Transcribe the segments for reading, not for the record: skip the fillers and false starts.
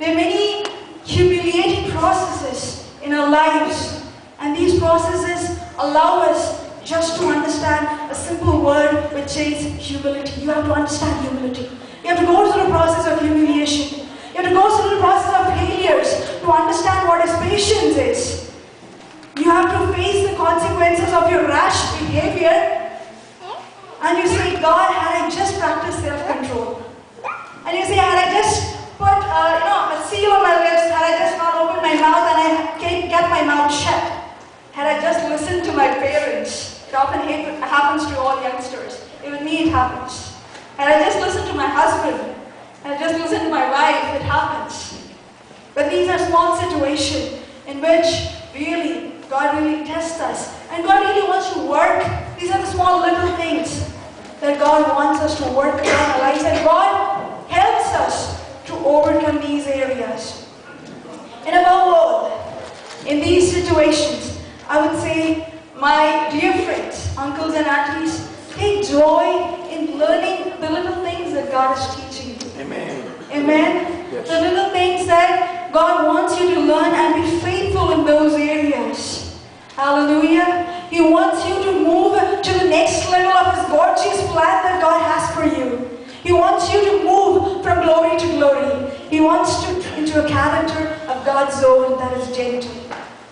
There are many humiliating processes in our lives, and these processes allow us just to understand a simple word which says humility. You have to understand humility. You have to go through the process of humiliation. You have to go through the process of failures to understand what his patience is. You have to face the consequences of your rash behavior, and you say, God, had I just practiced self-control, and you say, had I just put a seal on my lips, had I just not opened my mouth and I can't get my mouth shut, had I just listened to my parents. It often happens to all youngsters. Even me, it happens. Had I just listened to my husband, had I just listened to my wife, it happens. But these are small situations in which really God really tests us. And God really wants to work. These are the small little things that God wants us to work in our lives. And God helps us to overcome these areas. And above all, in these situations, I would say, my dear friends, uncles and aunties, take joy in learning the little things that God is teaching you. Amen. Amen? Yes. The little things that God wants you to learn and be faithful in those areas. Hallelujah. He wants you to move to the next level of His gorgeous plan that God has for you. He wants you to move from glory to glory. He wants you into a character of God's own that is gentle,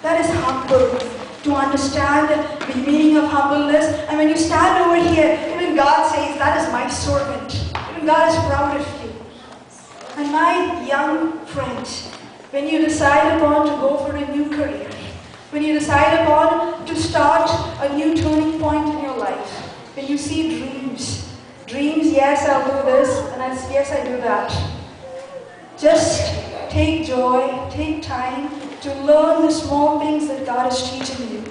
that is humble. To understand the meaning of humbleness. And when you stand over here, even God says, that is my servant. Even God is proud of you. And my young friends, when you decide upon to go for a new career, when you decide upon to start a new turning point in your life, when you see dreams, yes, I'll do this, and yes, I do that. Just take joy, take time to learn the small things that God is teaching you.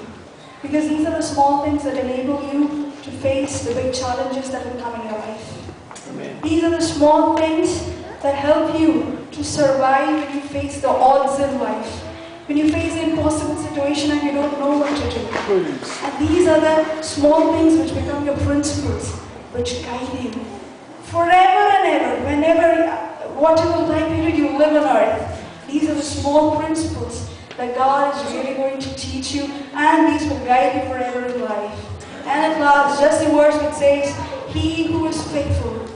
Because these are the small things that enable you to face the big challenges that will come in your life. Amen. These are the small things that help you to survive when you face the odds in life. When you face an impossible situation and you don't know what to do. Please. And these are the small things which become your principles, which guide you forever and ever, whenever, whatever time period you live on earth. These are the small principles that God is really going to teach you, and these will guide you forever in life. And at last, just the verse which says, he who is faithful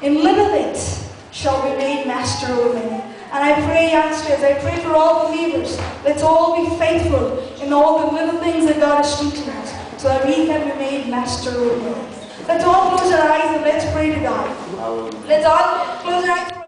in little things shall be made master over many. And I pray, youngsters, I pray for all believers, let's all be faithful in all the little things that God is teaching us, so that we can be made master over many. Let's all close our eyes and let's pray to God. Let's all close our eyes.